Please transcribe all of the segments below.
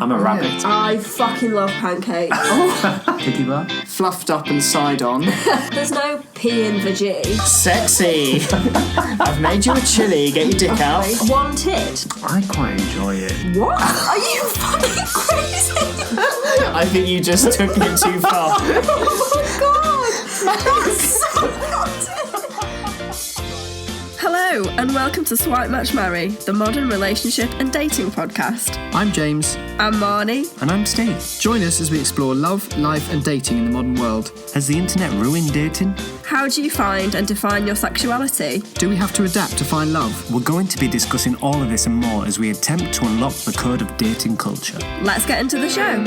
I'm a rabbit. I fucking love pancakes. Piggy bar. Fluffed up and side on. There's no P in the G. Sexy. I've made you a chili. Get your dick out. Wanted. I quite enjoy it. What? Are you fucking crazy? I think you just took it too far. Oh my god! That's so naughty. Hello, and welcome to Swipe Match Marry, the modern relationship and dating podcast. I'm James. I'm Marny. And I'm Steve. Join us as we explore love, life and dating in the modern world. Has the internet ruined dating? How do you find and define your sexuality? Do we have to adapt to find love? We're going to be discussing all of this and more as we attempt to unlock the code of dating culture. Let's get into the show.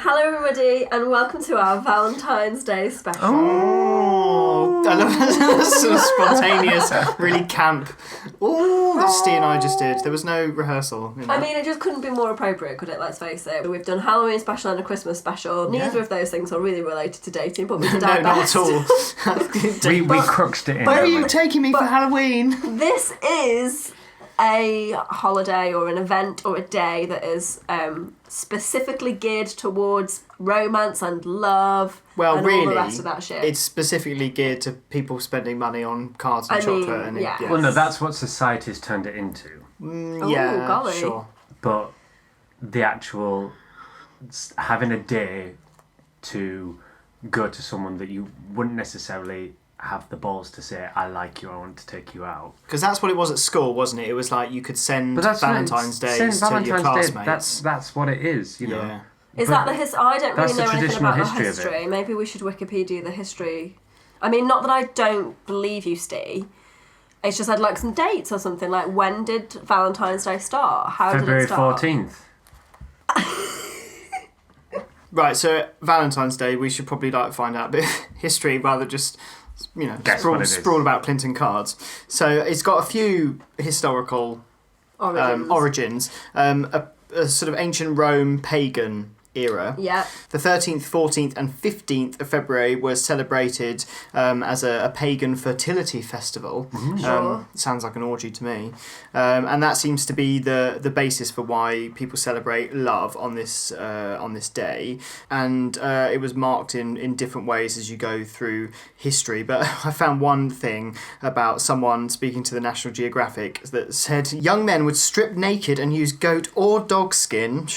Hello everybody, and welcome to our Valentine's Day special. Oh, I love that sort of spontaneous, really camp. Oh, that Steve and I just did. There was no rehearsal. You know? I mean, it just couldn't be more appropriate, could it? Let's face it. We've done Halloween special and a Christmas special. Neither of those things are really related to dating, but we did our best. No, not at all. we cruxed it in. Where are you taking me for Halloween? This is a holiday or an event or a day that is specifically geared towards romance and love and all the rest of that shit. It's specifically geared to people spending money on cards and chocolate. Yes. Well, no, that's what society's turned it into. Yeah, golly. sure. But the actual having a day to go to someone that you wouldn't necessarily have the balls to say, I like you, I want to take you out. Because that's what it was at school, wasn't it? It was like you could send Valentine's Days to your classmates. That's what it is, you know. Yeah. Is that the history? I don't really That's the know anything traditional about the history of history. Maybe we should Wikipedia the history. I mean, not that I don't believe you, Steve. It's just I'd like some dates or something. Like, when did Valentine's Day start? How February did it start? 14th. Right, so Valentine's Day, we should probably find out a bit of history rather just, sprawl about Clinton cards. So it's got a few historical origins. A sort of ancient Rome pagan era. Yeah. The 13th, 14th and 15th of February was celebrated as a pagan fertility festival. Sure. Sounds like an orgy to me. And that seems to be the basis for why people celebrate love on this day. And it was marked in different ways as you go through history. But I found one thing about someone speaking to the National Geographic that said young men would strip naked and use goat or dog skin,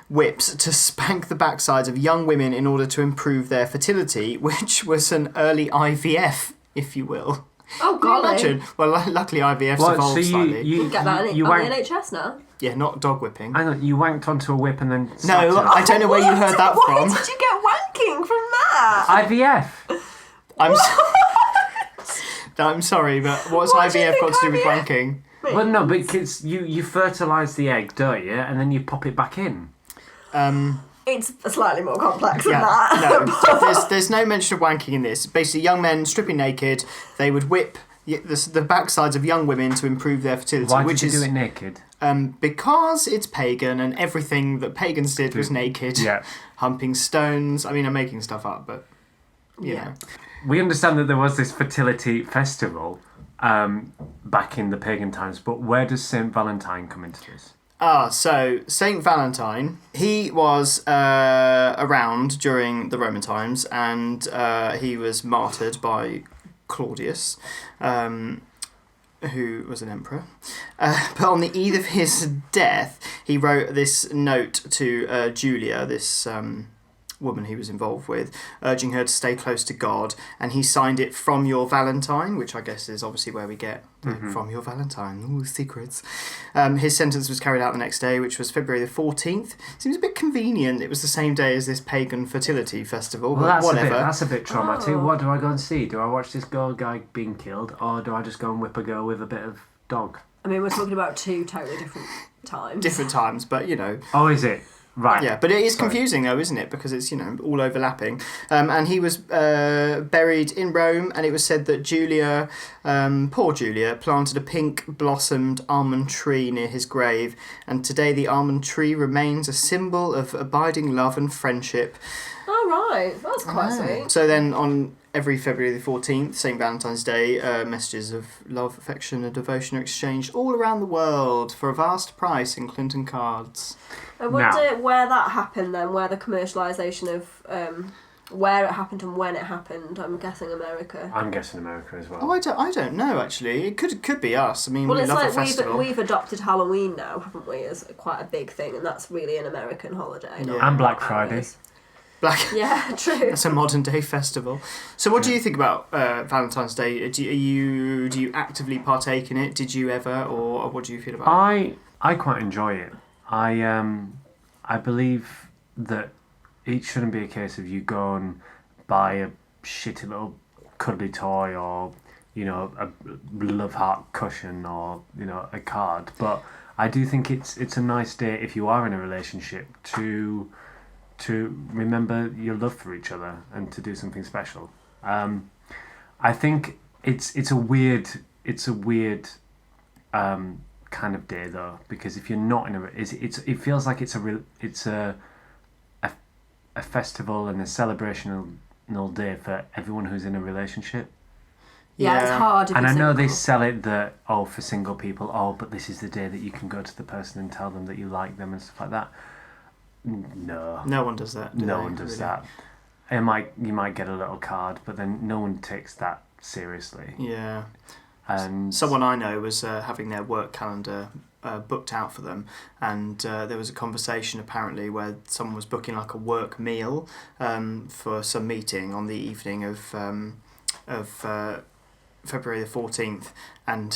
whips to spank the backsides of young women in order to improve their fertility, which was an early IVF, if you will. Oh, golly. Imagine. Well, luckily IVF's evolved slightly. You get that on the NHS now. Yeah, not dog whipping. Hang on, you wanked onto a whip and then... No, I don't know where you heard that from. Why did you get wanking from that? IVF! I'm sorry, but what's IVF got to do with wanking? Well, no, because you fertilise the egg, don't you? And then you pop it back in. It's slightly more complex than that. No, there's no mention of wanking in this. Basically, young men stripping naked, they would whip the backsides of young women to improve their fertility. Why did you do it naked? Because it's pagan and everything that pagans did was naked. Yeah. Humping stones. I mean, I'm making stuff up, but you know. We understand that there was this fertility festival back in the pagan times, but where does St. Valentine come into this? So Saint Valentine, he was around during the Roman times, and he was martyred by Claudius, who was an emperor. But on the eve of his death, he wrote this note to Julia, this woman he was involved with, urging her to stay close to God, and he signed it "From Your Valentine," which I guess is obviously where we get "From Your Valentine." Ooh, secrets. His sentence was carried out the next day, which was February the 14th. Seems a bit convenient. It was the same day as this pagan fertility festival, well, but whatever. That's a bit traumatic. Oh. What do I go and see? Do I watch this guy being killed, or do I just go and whip a girl with a bit of dog? I mean, we're talking about two totally different times. Different times, but you know. Oh, is it? Right. Yeah, but it is confusing though, isn't it? Because it's, all overlapping. And he was buried in Rome, and it was said that Julia, poor Julia, planted a pink-blossomed almond tree near his grave, and today the almond tree remains a symbol of abiding love and friendship. Oh, right. That's quite sweet. So then on every February the 14th, St. Valentine's Day, messages of love, affection and devotion are exchanged all around the world for a vast price in Clinton cards. I wonder where that happened then, where the commercialisation of where it happened and when it happened. I'm guessing America. I'm guessing America as well. Oh, I don't know actually. It could be us. I mean, well, we it's love like a festival. we've adopted Halloween now, haven't we, as quite a big thing, and that's really an American holiday. Yeah. And Black Friday. Yeah, true. It's a modern day festival. So, what do you think about Valentine's Day? Do you actively partake in it? Did you ever, or what do you feel about it? I quite enjoy it. I believe that it shouldn't be a case of you go and buy a shitty little cuddly toy or, you know, a love heart cushion or, you know, a card. But I do think it's a nice day if you are in a relationship to remember your love for each other and to do something special. I think it's a weird kind of day though, because if you're not in it feels like it's a festival and a celebrational day for everyone who's in a relationship. Yeah, it's hard. And I know they sell it that, for single people, but this is the day that you can go to the person and tell them that you like them and stuff like that. No. No one does that. No one does that. You might get a little card, but then no one takes that seriously. Yeah. And someone I know was having their work calendar booked out for them, and there was a conversation apparently where someone was booking like a work meal for some meeting on the evening of February the 14th, and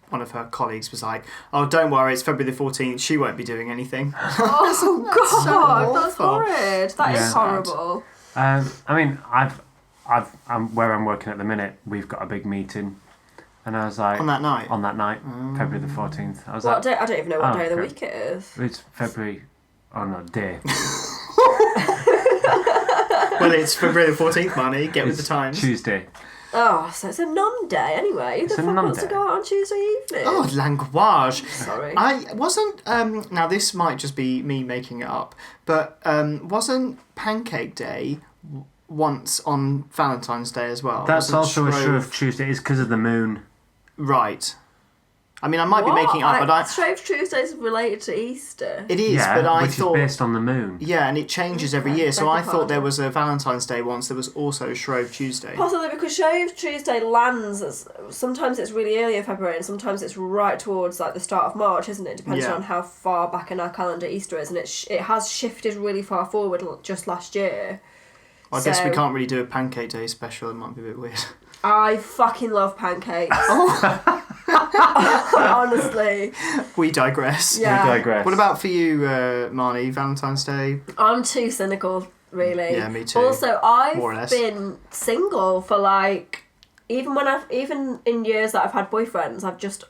one of her colleagues was like, "Oh, don't worry, it's February the 14th. She won't be doing anything." Oh God, that's horrid. That is Yeah. horrible. I mean, I'm where I'm working at the minute. We've got a big meeting. And I was like... On that night? February the 14th. I was I don't even know what day of the week it is. It's February... Oh, no, day. Well, it's February the 14th, Marny. Get with the times. Tuesday. Oh, so it's a non-day anyway. Who the fuck wants to go out on Tuesday evening? Oh, language. Sorry. I wasn't... now, this might just be me making it up, but wasn't Pancake Day once on Valentine's Day as well? That's Wasn't also a Shrove Tuesday. It's because of the moon. Right. I mean, I might be making it up, but Shrove Tuesday's related to Easter. It is, but I which thought... is based on the moon. Yeah, and it changes every Okay, year. So beg I your thought pardon. there was a Valentine's Day once. There was also Shrove Tuesday. Possibly because Shrove Tuesday lands sometimes it's really early in February and sometimes it's right towards like the start of March, isn't it? Depending Yeah. on how far back in our calendar Easter is, and it has shifted really far forward just last year. I guess we can't really do a Pancake Day special. It might be a bit weird. I fucking love pancakes. Honestly. We digress. Yeah. We digress. What about for you, Marny? Valentine's Day? I'm too cynical, really. Yeah, me too. Also, More or less. I've been single for like even in years that I've had boyfriends,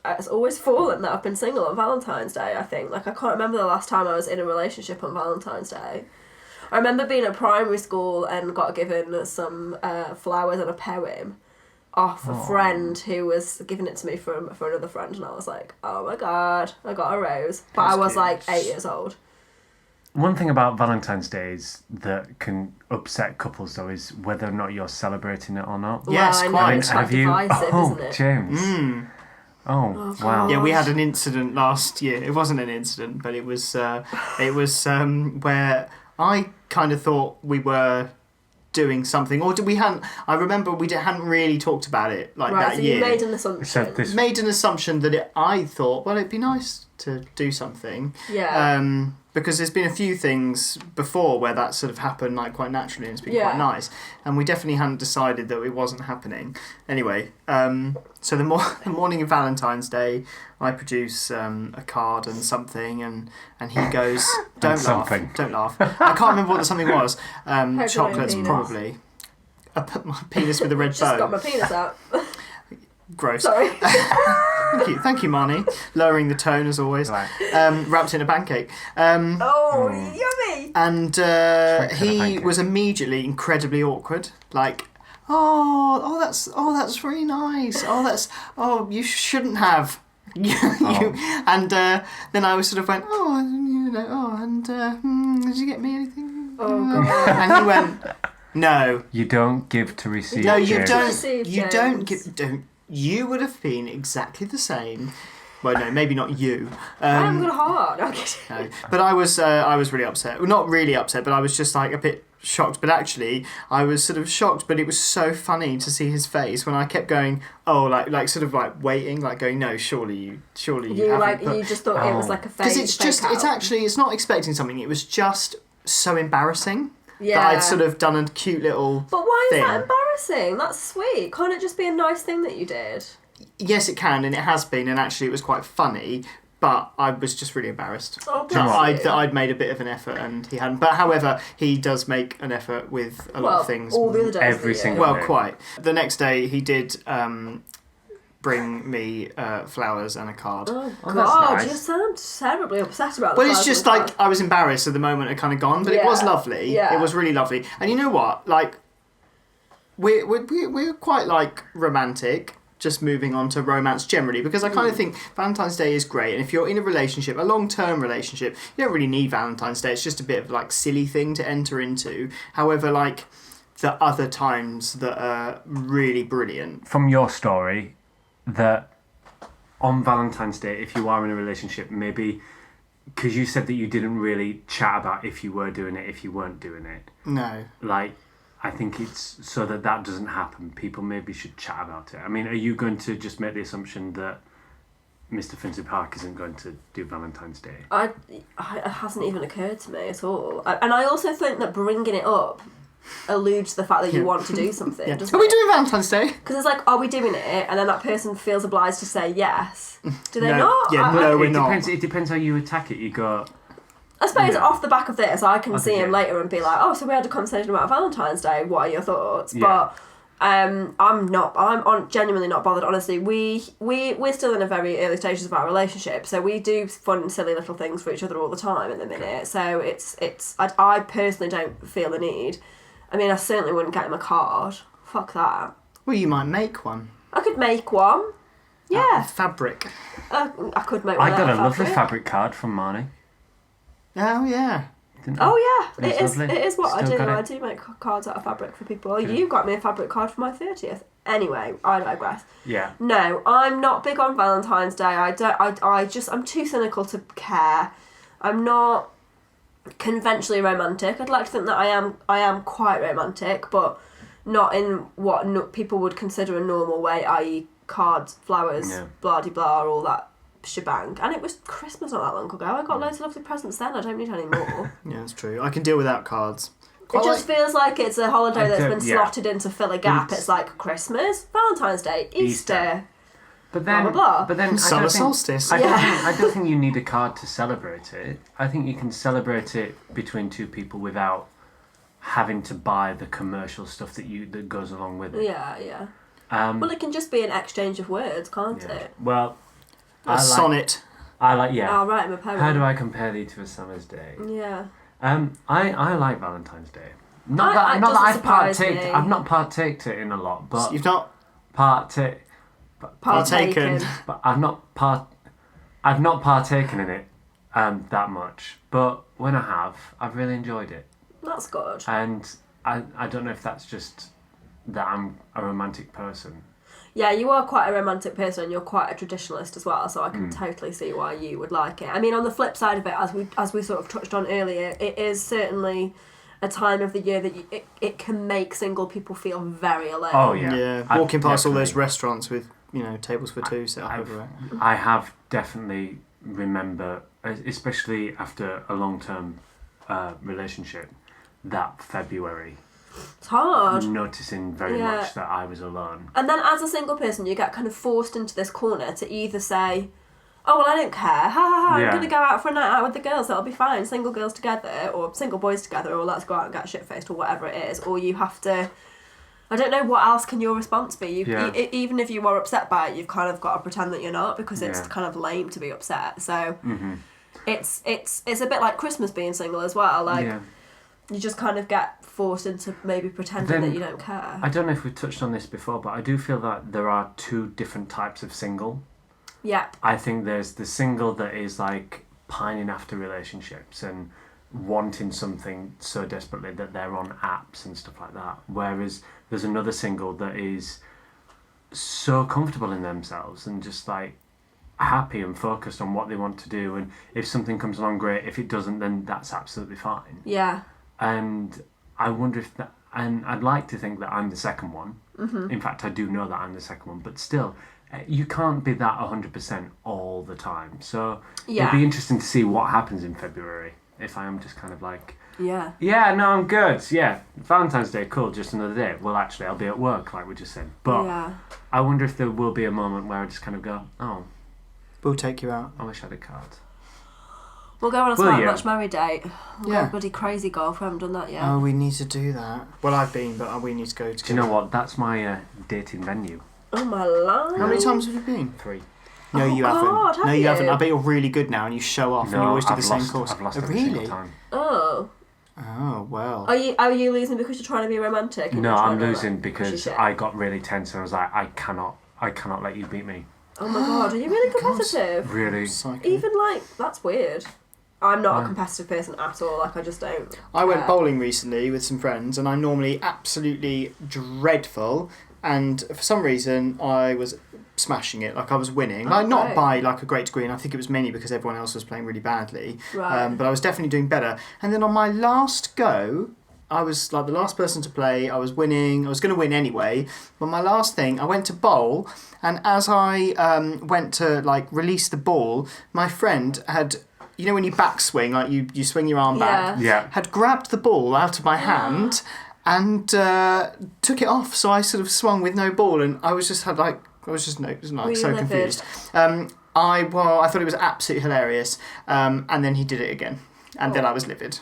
it's always fallen that I've been single on Valentine's Day. I think I can't remember the last time I was in a relationship on Valentine's Day. I remember being at primary school and got given some flowers and a poem off a friend who was giving it to me for another friend, and I was like, oh my God, I got a rose. But That's I was cute. like 8 years old. One thing about Valentine's Days that can upset couples, though, is whether or not you're celebrating it or not. Yes, well, I know, quite. it's quite divisive, isn't it? James. Oh, wow. Yeah, we had an incident last year. It wasn't an incident, but it was where I kind of thought we were doing something, or I remember we hadn't really talked about it that so year. you made an assumption. Made an assumption that I thought, well, it'd be nice to do something. Yeah. Because there's been a few things before where that sort of happened quite naturally, and it's been quite nice. And we definitely hadn't decided that it wasn't happening. Anyway, so the morning of Valentine's Day, I produce a card and something, and he goes, "Don't laugh, don't laugh." I can't remember what the something was. Chocolates, probably. I put my penis with a red bow. Just got my penis out. Gross. Sorry. Thank you, Marny. Lowering the tone as always. Right. Wrapped in a pancake. Yummy. And he was immediately incredibly awkward. Like, that's really nice. You shouldn't have. And then I was sort of went, did you get me anything? Oh God. And he went, No. You don't give to receive. No, you James. don't. Receive, You James. don't give. Don't. You would have been exactly the same. Well, no, maybe not you. I haven't got a heart. No, No. But I was really upset. Well, not really upset, but I was just like a bit shocked. But actually, I was sort of shocked. But it was so funny to see his face when I kept going, oh, like sort of like waiting, like going, no, surely you haven't. you just thought it was like a fake. Because it's not expecting something. It was just so embarrassing. Yeah. That I'd sort of done a cute little. But why is thing. that embarrassing? That's sweet. Can't it just be a nice thing that you did? Yes, it can, and it has been, and actually it was quite funny, but I was just really embarrassed. Oh, that I'd made a bit of an effort and he hadn't. But however, he does make an effort with a lot of things. All the other days. Every single Well, day. quite. The next day he did bring me flowers and a card. Oh, Oh, God, that's nice. you sound terribly upset about Well, the it's flowers just and the like card. I was embarrassed at the moment. It kind of gone, but it was Yeah, lovely. yeah. It was really lovely. And you know what? Like, we're quite like romantic. Just moving on to romance generally, because I kind of think Valentine's Day is great, and if you're in a relationship, a long-term relationship, you don't really need Valentine's Day. It's just a bit of like silly thing to enter into. However, like the other times that are really brilliant. From your story, that on Valentine's Day, if you are in a relationship, maybe because you said that you didn't really chat about if you were doing it, if you weren't doing it. No. Like, I think it's so that doesn't happen. People maybe should chat about it. I mean, are you going to just make the assumption that Mr. Finsbury Park isn't going to do Valentine's Day? It hasn't even occurred to me at all. And I also think that bringing it up alludes to the fact that you want to do something. Yeah. Doesn't Are we it? doing Valentine's Day? Because it's like, are we doing it? And then that person feels obliged to say yes. Do they No. not? Yeah, I, no, we're it not. depends. It depends how you attack it. You go, I suppose Yeah. off the back of this, I can see him yeah. later and be like, oh, so we had a conversation about Valentine's Day. What are your thoughts? Yeah. But I'm genuinely not bothered. Honestly, we're still in a very early stages of our relationship, so we do fun, silly little things for each other all the time in the minute. So I personally don't feel the need. I mean, I certainly wouldn't get him a card. Fuck that. Well, you might make one. I could make one. Out Yeah, of fabric. I could make one. I got out a of lovely fabric card from Marny. Oh, yeah. Didn't I? Oh yeah, It's lovely. it is what Still I do. got it. I do make cards out of fabric for people. Okay. You got me a fabric card for my 30th. Anyway, I digress. Yeah. No, I'm not big on Valentine's Day. I'm too cynical to care. I'm not conventionally romantic. I'd like to think that I am quite romantic, but not in what people would consider a normal way, i.e. cards, flowers, Yeah. blah de blah, all that shebang. And it was Christmas not that long ago. I got loads of lovely presents then. I don't need any more. Yeah, that's true. I can deal without cards. It just feels like it's a holiday that's been yeah. slotted in to fill a gap. It's like Christmas, Valentine's Day, Easter. But then, Blah, blah, blah. but then, Summer I don't think, solstice. I don't think you need a card to celebrate it. I think you can celebrate it between two people without having to buy the commercial stuff that goes along with it. Yeah. Um, Well, it can just be an exchange of words, can't yeah. it? Well, A sonnet. yeah. I'll write him a poem. How do I compare thee to a summer's day? Yeah. I like Valentine's Day. It Not that doesn't I've surprise me. I've not partaked it in a lot, but You've not partake. partaken. But I've not partaken in it that much. But when I have, I've really enjoyed it. That's good. And I don't know if that's just that I'm a romantic person. Yeah, you are quite a romantic person and you're quite a traditionalist as well, so I can totally see why you would like it. I mean, on the flip side of it, as we sort of touched on earlier, it is certainly a time of the year that it can make single people feel very alone. Oh yeah. Yeah, I've walking past all those definitely- restaurants with, tables for two set up everywhere. I have definitely remember, especially after a long-term relationship, that February, It's hard. noticing very Yeah. much that I was alone. And then as a single person, you get kind of forced into this corner to either say, oh, well, I don't care, ha ha ha, I'm Yeah. going to go out for a night out with the girls, that'll be fine, single girls together, or single boys together, or let's go out and get shit-faced, or whatever it is, or you have to, I don't know, what else can your response be? Yeah. Even if you are upset by it, you've kind of got to pretend that you're not, because it's Yeah. kind of lame to be upset, so it's a bit like Christmas being single as well, like, Yeah. you just kind of get forced into maybe pretending Then- that you don't care. I don't know if we touched on this before, but I do feel that there are two different types of single. Yeah. I think there's the single that is like pining after relationships and wanting something so desperately that they're on apps and stuff like that. Whereas there's another single that is so comfortable in themselves and just like happy and focused on what they want to do, and if something comes along, great. If it doesn't, then that's absolutely fine. Yeah. And I wonder if that, and I'd like to think that I'm the second one. Mm-hmm. In fact, I do know that I'm the second one, but still, you can't be that 100% all the time. So it'd be interesting to see what happens in February if I am just kind of like, yeah, no, I'm good. Yeah, Valentine's Day, cool, just another day. Well, actually, I'll be at work, like we just said. But I wonder if there will be a moment where I just kind of go, oh, we'll take you out. I wish I had a card. We'll go on a Smart Match Marry date. We'll go bloody crazy golf. We haven't done that yet. Oh, we need to do that. Well, I've been, but we need to go together. Do you know what? That's my dating venue. Oh my life. How many times have you been? 3. No, you haven't. God, No, you haven't. I bet you're really good now and you show off and you always do the same course. I've lost Oh, every really? single time. Oh. Oh, well. Are you losing because you're trying to be romantic? No, I'm losing because I got really tense and I was like, I cannot let you beat me. Oh my God, are you really competitive? Really? Psycho. Even like, that's weird. I'm not a competitive person at all, like I just don't. I went bowling recently with some friends and I'm normally absolutely dreadful, and for some reason I was smashing it, like I was winning. Like not by like a great degree, and I think it was mainly because everyone else was playing really badly. Right. But I was definitely doing better. And then on my last go, I was like the last person to play. I was winning. I was going to win anyway. But my last thing, I went to bowl, and as I went to like release the ball, my friend had, you know when you backswing, like you swing your arm back, had grabbed the ball out of my hand and took it off. So I sort of swung with no ball, and I was just so confused. I thought it was absolutely hilarious, and then he did it again, and then I was livid.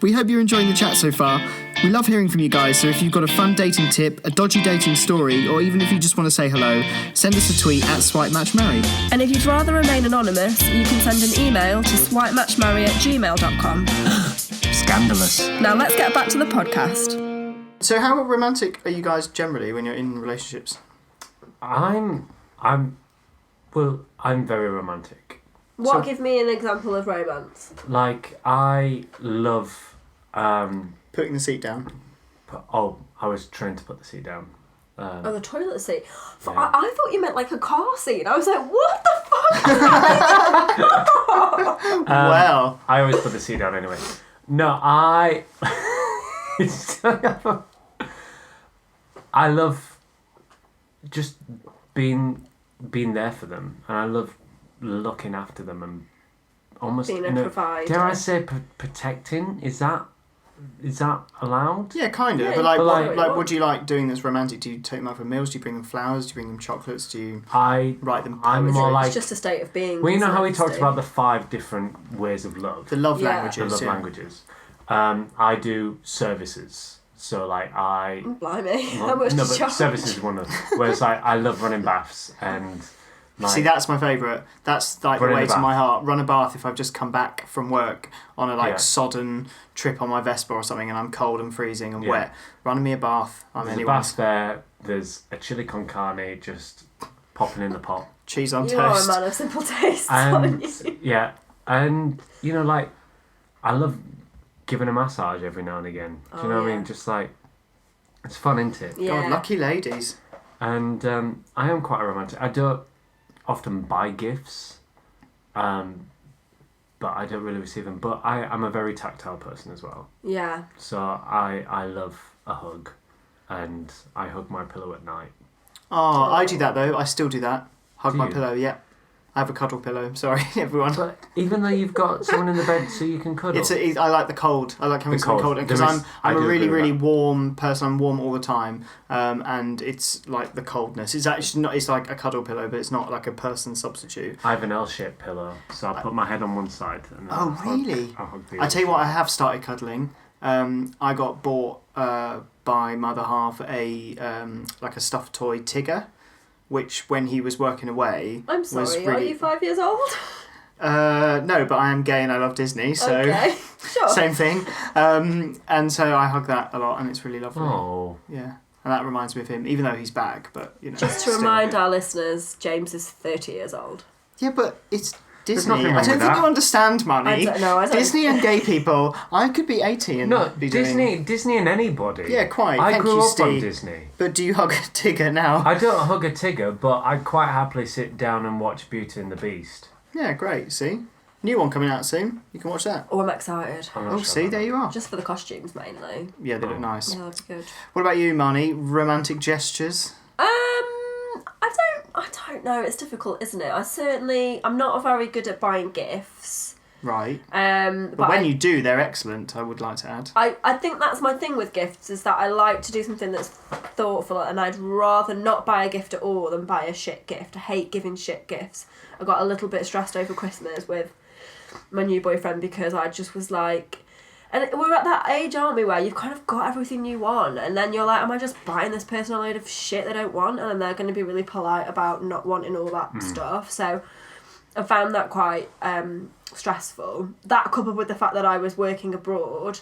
We hope you're enjoying the chat so far. We love hearing from you guys, so if you've got a fun dating tip, a dodgy dating story, or even if you just want to say hello, send us a tweet at SwipeMatchMarry. And if you'd rather remain anonymous, you can send an email to swipematchmarry@gmail.com. Scandalous. Now let's get back to the podcast. So how romantic are you guys generally when you're in relationships? I'm very romantic. Give me an example of romance. Like, I love... Putting the seat down. I was trying to put the seat down. The toilet seat. Yeah. I thought you meant like a car seat. I was like, what the fuck? Well. I always put the seat down anyway. No, I love just being there for them, and I love looking after them and almost being a provider. Dare I say protecting? Is that allowed? Yeah, kind of. Yeah, but like what do you like doing that's romantic? Do you take them out for meals? Do you bring them flowers? Do you bring them chocolates? Do you write them poetry? I'm more like... It's just a state of being. Well, you know how we talked about the 5 different ways of love? The love languages. The love languages. I do services. So, like, Blimey. Well, How much no, to but charge? services is one of them. Whereas, like, I love running baths and... Like, see, that's my favourite. That's like the Run in way the to bath. my heart. Run a bath if I've just come back from work on a sodden trip on my Vespa or something, and I'm cold and freezing and wet. Run me a bath. There's a bath there. There's a chili con carne just popping in the pot. Cheese on you toast. are a man of simple tastes. And and you know, like, I love giving a massage every now and again. Do you know what I mean? Just like, it's fun, isn't it? Yeah. God, lucky ladies. And I am quite a romantic. I don't often buy gifts, but I don't really receive them. But I'm a very tactile person as well. Yeah. So I love a hug, and I hug my pillow at night. Oh, I do that though. I still do that. Hug Do my you? pillow, yeah. I have a cuddle pillow. Sorry, everyone. But even though you've got someone in the bed so you can cuddle. I like the cold. I like having something cold because I'm a really warm person. I'm warm all the time, and it's like the coldness. It's actually not. It's like a cuddle pillow, but it's not like a person substitute. I have an L-shaped pillow, so I put my head on one side. And then Really? I'll hug the I other tell you what, I side. have started cuddling. I got bought by my other half like a stuffed toy Tigger, which when he was working away I'm sorry, was are really... you 5 years old? No, but I am gay and I love Disney, so Okay, sure. same thing. And so I hug that a lot, and it's really lovely. Oh. Yeah, and that reminds me of him, even though he's back. But Just to still. remind our listeners, James is 30 years old. Yeah, but it's Disney. nothing wrong I don't with think that. you understand, Marny. I don't know, I don't- Disney and gay people. I could be 80 and No, be doing... Disney and anybody. Yeah, quite. I Thank grew you, up on Steve. Disney. But do you hug a Tigger now? I don't hug a Tigger, but I'd quite happily sit down and watch Beauty and the Beast. Yeah, great. See? New one coming out soon. You can watch that. Oh, I'm excited. I'm not Oh, sure see, about there that. you are. Just for the costumes mainly. Yeah, they look nice. Yeah, that'd be good. What about you, Marny? Romantic gestures? I don't know. It's difficult, isn't it? I'm not very good at buying gifts. Right. But But when you do, they're excellent, I would like to add. I think that's my thing with gifts, is that I like to do something that's thoughtful, and I'd rather not buy a gift at all than buy a shit gift. I hate giving shit gifts. I got a little bit stressed over Christmas with my new boyfriend because I just was like... And we're at that age, aren't we, where you've kind of got everything you want, and then you're like, am I just buying this person a load of shit they don't want? And then they're going to be really polite about not wanting all that stuff. So I found that quite stressful. That coupled with the fact that I was working abroad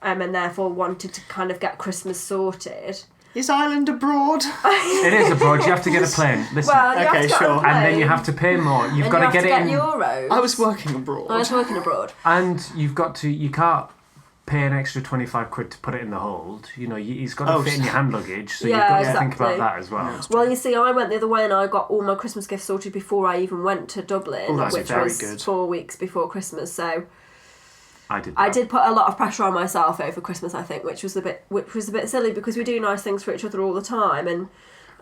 and therefore wanted to kind of get Christmas sorted. Is Ireland abroad? It is abroad. You have to get a plane. Listen, Well, you have Okay, to get on a sure. and then plane, you have to pay more. You've and got you to have get to it in, euros. I was working abroad. I was working abroad. and you've got to. You can't pay an extra 25 quid to put it in the hold. You know, he's got to fit in your hand luggage, so Yeah, you've got to exactly. think about that as well. Well, you see, I went the other way and I got all my Christmas gifts sorted before I even went to Dublin, Oh, that's which very was good. 4 weeks before Christmas. So I did. I did put a lot of pressure on myself over Christmas, I think, which was a bit silly because we do nice things for each other all the time, and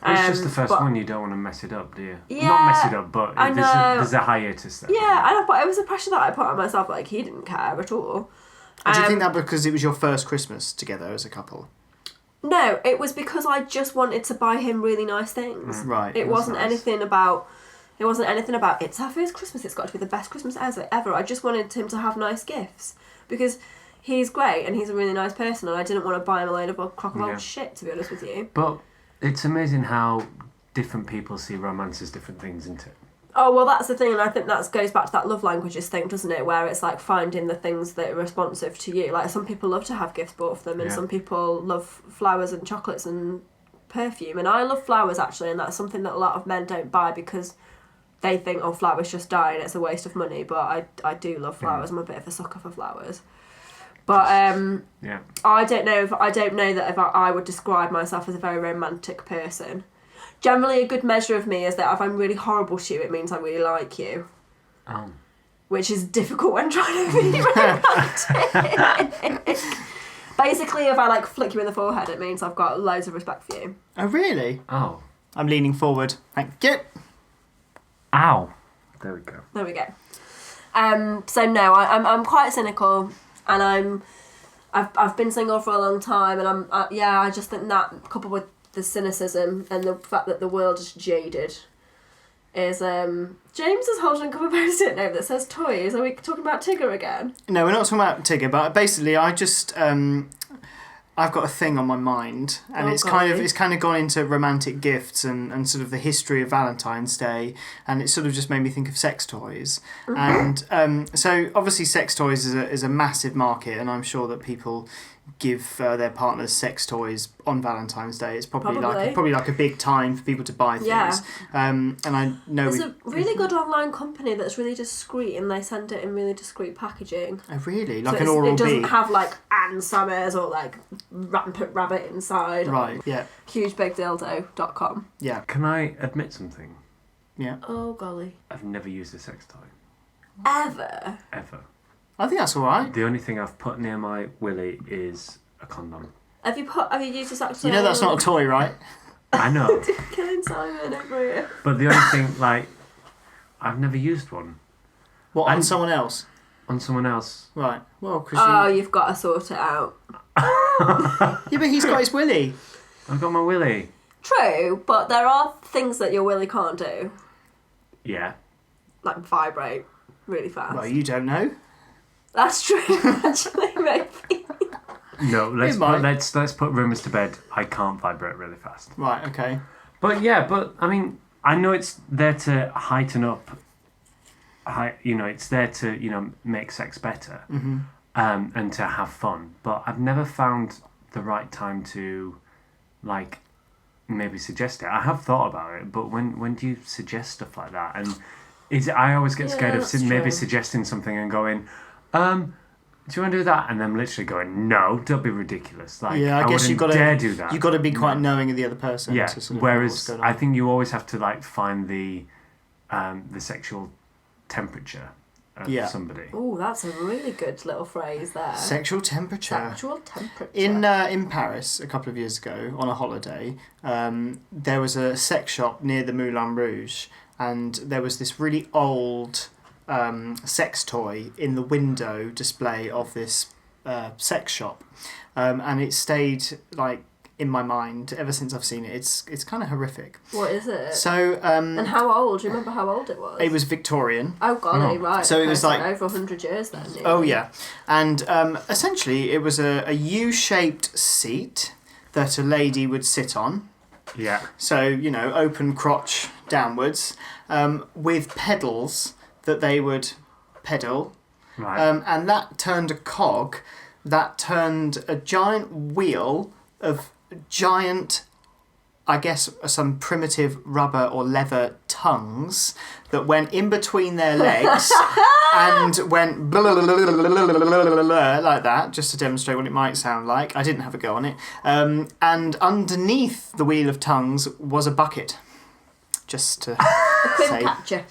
It's just the first but- one. You don't want to mess it up, do you? Yeah, Not mess it up, but I there's know. a hiatus there. Yeah, I know, but it was a pressure that I put on myself. Like, he didn't care at all. Do you think that because it was your first Christmas together as a couple? No, it was because I just wanted to buy him really nice things. Right. It wasn't nice. anything about. It wasn't anything about. It's our first Christmas. It's got to be the best Christmas ever. I just wanted him to have nice gifts because he's great and he's a really nice person, and I didn't want to buy him a load of crock of Yeah. old shit. To be honest with you. But it's amazing how different people see romance as different things, isn't it? Oh, well, that's the thing, and I think that goes back to that love languages thing, doesn't it? Where it's like finding the things that are responsive to you. Like, some people love to have gifts bought for them, and Yeah. some people love flowers and chocolates and perfume. And I love flowers, actually, and that's something that a lot of men don't buy because they think, oh, flowers just die and it's a waste of money. But I do love flowers. I'm a bit of a sucker for flowers. But Yeah. I don't know that if I would describe myself as a very romantic person. Generally, a good measure of me is that if I'm really horrible to you, it means I really like you. Oh. Which is difficult when trying to be romantic. Basically, if I like flick you in the forehead, it means I've got loads of respect for you. Oh, really? Oh. I'm leaning forward. Thank you. Ow. There we go. There we go. So no, I'm quite cynical, and I've been single for a long time, and I just think that coupled with the cynicism and the fact that the world is jaded is James is holding up a post-it note that says toys. Are we talking about Tigger again? No, we're not talking about Tigger, but basically I just I've got a thing on my mind, and Oh, it's golly. kind of gone into romantic gifts and sort of the history of Valentine's Day, and it sort of just made me think of sex toys. Mm-hmm. And so obviously sex toys is a massive market, and I'm sure that people give their partners sex toys on Valentine's Day. It's probably like a big time for people to buy things. Yeah. And I know There's a really good online company that's really discreet, and they send it in really discreet packaging. Oh, really? So Like an Oral it doesn't B? have like Ann Summers or like Rampant Rabbit inside. Right, yeah, Hugebigdildo.com. yeah, Can I admit something? yeah. Oh golly. I've never used a sex toy. Ever? Ever. I think that's all right. The only thing I've put near my willy is a condom. Have you used this actually? You know that's not a toy, right? I know. Killing Simon over here. But the only thing, like, I've never used one What, on And- someone else? on someone else. Right. Well, because Oh, you've got to sort it out. yeah, but he's got his willy. I've got my willy. True, but there are things that your willy can't do, Yeah. like vibrate really fast. Well, you don't know. That's true, actually, maybe. No, let's It might. put rumours to bed. I can't vibrate really fast. Right. Okay. But yeah, I mean, I know it's there to heighten up. It's there to make sex better, and to have fun. But I've never found the right time to, like, maybe suggest it. I have thought about it, but when do you suggest stuff like that? And I always get scared of that's maybe true. suggesting something and going, do you want to do that? And them literally going, no, don't be ridiculous. Like, Yeah, I guess wouldn't you've got to dare do that. You've got to be quite No. knowing of the other person. Yeah. To sort of know what's Whereas going on. I think you always have to like find the sexual temperature of Yeah. somebody. Oh, that's a really good little phrase there. Sexual temperature. Sexual temperature. In Paris a couple of years ago on a holiday, there was a sex shop near the Moulin Rouge, and there was this really old sex toy in the window display of this sex shop, and it stayed like in my mind ever since I've seen it. It's kind of horrific. What is it? So And how old? Do you remember how old it was? it was Victorian. Oh golly, right. So it okay, was like- over 100 years then. Nearly. Oh yeah, and essentially it was a U-shaped seat that a lady would sit on. Yeah. So, open crotch downwards, with pedals that they would pedal. Right. And that turned a cog that turned a giant wheel of giant, I guess, some primitive rubber or leather tongues that went in between their legs and went blah, blah, blah, blah, blah, blah, blah, blah, blah, like that, just to demonstrate what it might sound like. I didn't have a go on it. And underneath the wheel of tongues was a bucket. Just to Quim say... catcher.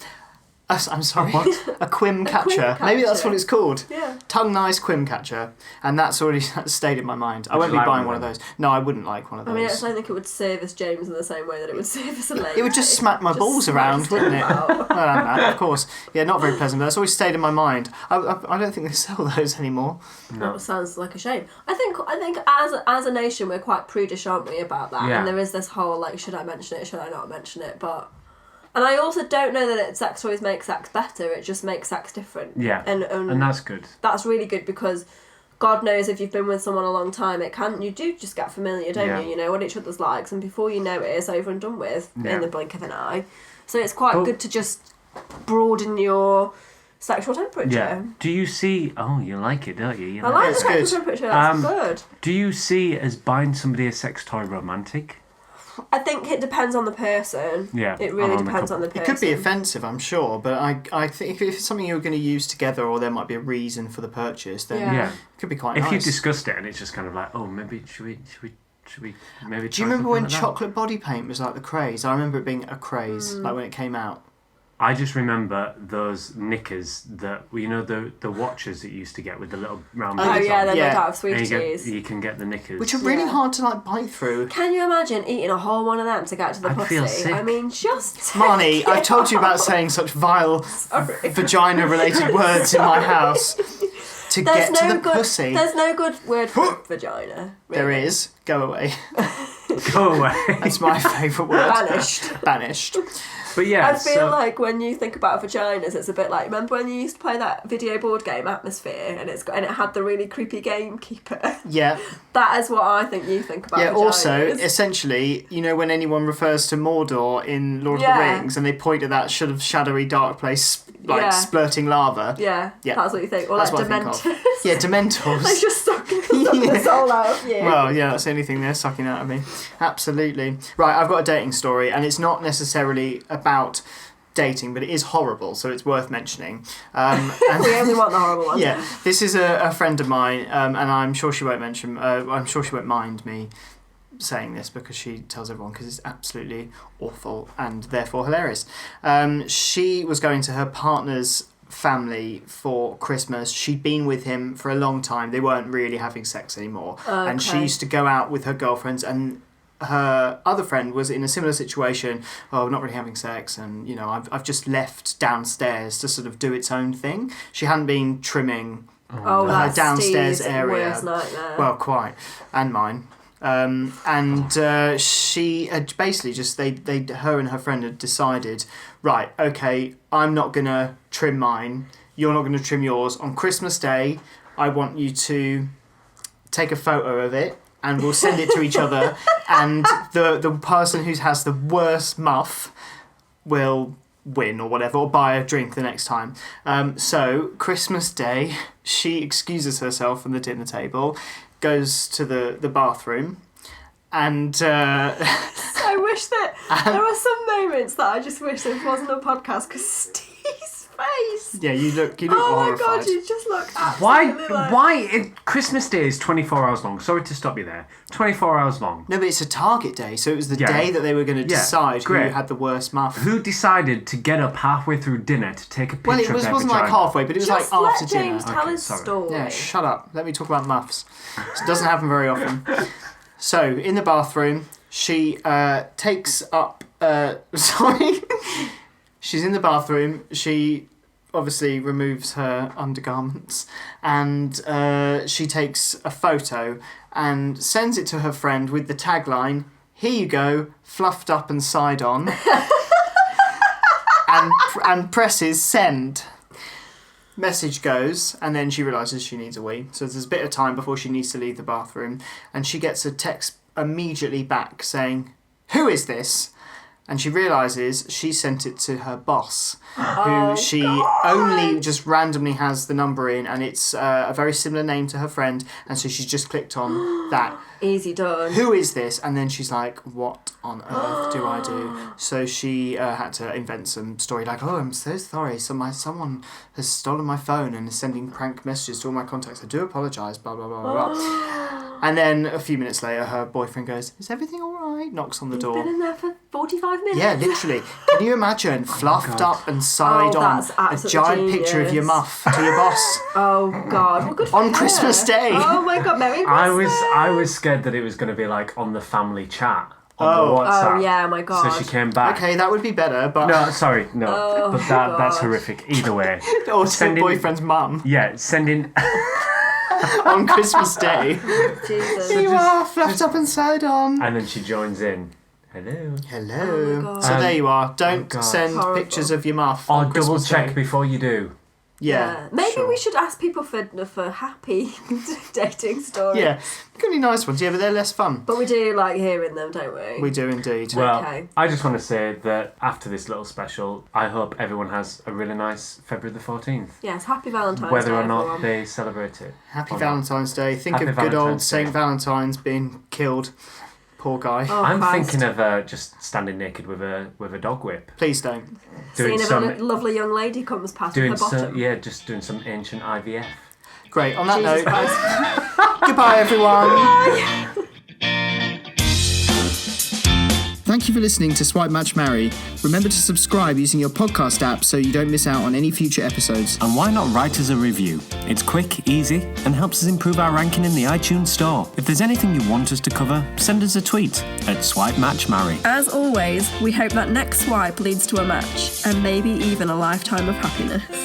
I'm sorry. What? A quim catcher. catcher. Maybe that's what it's called. Yeah. Tongue-nice quim catcher. And that's already stayed in my mind. I Would won't you be like buying one one of of those. No, I wouldn't like one of I those. mean, I don't think it would service James in the same way that it would service a lady. It would just smack my Just balls smacks around, him wouldn't it? about. Well, and that, of course. Yeah, not very pleasant, but that's always stayed in my mind. I don't think they sell those anymore. No. That sounds like a shame. I think as a nation we're quite prudish, aren't we, about that? Yeah. And there is this whole like, should I mention it? Should I not mention it? And I also don't know that sex toys make sex better. It just makes sex different. Yeah. And that's good. That's really good because God knows if you've been with someone a long time, you do just get familiar, don't Yeah. you? You know what each other's likes, and before you know it, it's over and done with Yeah. in the blink of an eye. So it's quite Well- good to just broaden your sexual temperature. Yeah. Do you see... Oh, you like it, don't you? You I like the It's sexual good. temperature. That's Um, good. Do you see as buying somebody a sex toy romantic? I think it depends on the person. Yeah, It really I'm on the depends couple. on the It person. could be offensive, I'm sure, but I think if it's something you're going to use together or there might be a reason for the purchase, then Yeah. Yeah. it could be quite If nice. you've discussed it and it's just kind of like, oh, maybe should we maybe Do you try remember when something like that? chocolate body paint was like the craze? I remember it being a craze, like when it came out. I just remember those knickers that the watches that you used to get with the little round Oh, Oh bits yeah, on. they're Yeah. made out of And Sweeties. you can get the knickers. Which are really Yeah. hard to like bite through. Can you imagine eating a whole one of them to get to the I'd pussy? feel sick. I mean, just Marny, take I've it told you about out. saying such vile Sorry. vagina-related words in my house to There's get to no the good. pussy. There's no good word for vagina. There really. is. Go away. Go away. That's my favourite word. Banished. Banished. But yeah, I feel so, like when you think about vaginas, it's a bit like, remember when you used to play that video board game Atmosphere, and it had the really creepy gamekeeper. Yeah. That is what I think you think about. Yeah, vaginas. also, essentially, when anyone refers to Mordor in Lord of the Yeah. Rings and they point at that sort of shadowy dark place, like Yeah. splurting lava. Yeah, Yeah. that's what you think. Or That's like what I think of. Dementors. Yeah, Dementors. They just suck the soul out of you. Well, yeah, that's the only thing they're sucking out of me. Absolutely. Right, I've got a dating story, and it's not necessarily about dating, but it is horrible, so it's worth mentioning. And We only want the horrible ones. yeah, this is a friend of mine, and I'm sure she won't mention. I'm sure she won't mind me saying this because she tells everyone because it's absolutely awful and therefore hilarious. She was going to her partner's family for Christmas. She'd been with him for a long time. They weren't really having sex anymore, and she Okay. used to go out with her girlfriends, and her other friend was in a similar situation. Oh, not really having sex, and I've just left downstairs to sort of do its own thing. She hadn't been trimming Oh, her that's downstairs Steve's area. worst nightmare. Well, quite, and mine. She had basically just her and her friend had decided, right, okay, I'm not gonna trim mine. You're not gonna trim yours on Christmas Day. I want you to take a photo of it, and we'll send it to each other. And the person who has the worst muff will win or whatever, or buy a drink the next time. So Christmas Day, she excuses herself from the dinner table, goes to the bathroom, and I wish that there were some moments that I just wish this wasn't a podcast because Steve face. Yeah, you look Oh my horrified. god, you just look absolutely Christmas Day is 24 hours long. Sorry to stop you there. 24 hours long. No, but it's a target day, so it was the day that they were going to decide who had the worst muff. Who decided to get up halfway through dinner to take a picture Well, it of their wasn't vagina? like halfway, but it was Just like after let dinner. James tell his sorry. story. Yeah, shut up. Let me talk about muffs. It doesn't happen very often. So, in the bathroom, she takes up... sorry. She's in the bathroom. She obviously removes her undergarments and she takes a photo and sends it to her friend with the tagline, "Here you go, fluffed up and side on," and presses send. Message goes, and then she realises she needs a wee. So there's a bit of time before she needs to leave the bathroom, and she gets a text immediately back saying, "Who is this?" And she realises she sent it to her boss, who she only just randomly has the number in, and it's a very similar name to her friend, and so she's just clicked on that. Easy done. Who is this? And then she's like, what on earth do I do? So she had to invent some story like, oh, I'm so sorry. Someone has stolen my phone and is sending prank messages to all my contacts. I do apologise, blah, blah, blah, blah, blah. And then a few minutes later, her boyfriend goes, is everything all right? Knocks on the door. Been in there for 45 minutes. Yeah, literally. Can you imagine fluffed up and side on that's a giant genius. picture of your muff to your boss Oh god, well, good for on her. Christmas Day? Oh my god, Merry Christmas. I was scared that it was going to be like on the family chat on Oh. the WhatsApp. Oh yeah, my god. So she came back. Okay, that would be better, but No, sorry, no. Oh, but that's gosh. horrific. Either way. or to sending- boyfriend's mum Yeah, sending. on Christmas Day. Jesus. You are fluffed up and side on. And then she joins in. Hello. Hello. Oh my God. So there you are. Don't God. send Horrible. pictures of your muff. Or on double Christmas check Day. before you do. Yeah. Maybe sure. we should ask people for happy dating stories. Yeah, could be nice ones. Yeah, but they're less fun. But we do like hearing them, don't we? We do indeed. Well, Okay. I just want to say that after this little special, I hope everyone has a really nice February the 14th. Yes, happy Valentine's Whether Day, or not everyone. they celebrate it. Happy or not. Valentine's Day. Think Happy of good old Valentine's Saint Day. Valentine's being killed. Poor guy. Oh, I'm Christ. thinking of just standing naked with a dog whip. Please don't. Doing Seeing if some, a lovely young lady comes past doing with her bottom. some, yeah, just doing some ancient IVF. Great. On that Jesus note, Christ. goodbye, everyone. Thank you for listening to Swipe Match Marry. Remember to subscribe using your podcast app so you don't miss out on any future episodes. And why not write us a review? It's quick, easy, and helps us improve our ranking in the iTunes store. If there's anything you want us to cover, send us a tweet at Swipe Match Marry. As always, we hope that next swipe leads to a match, and maybe even a lifetime of happiness.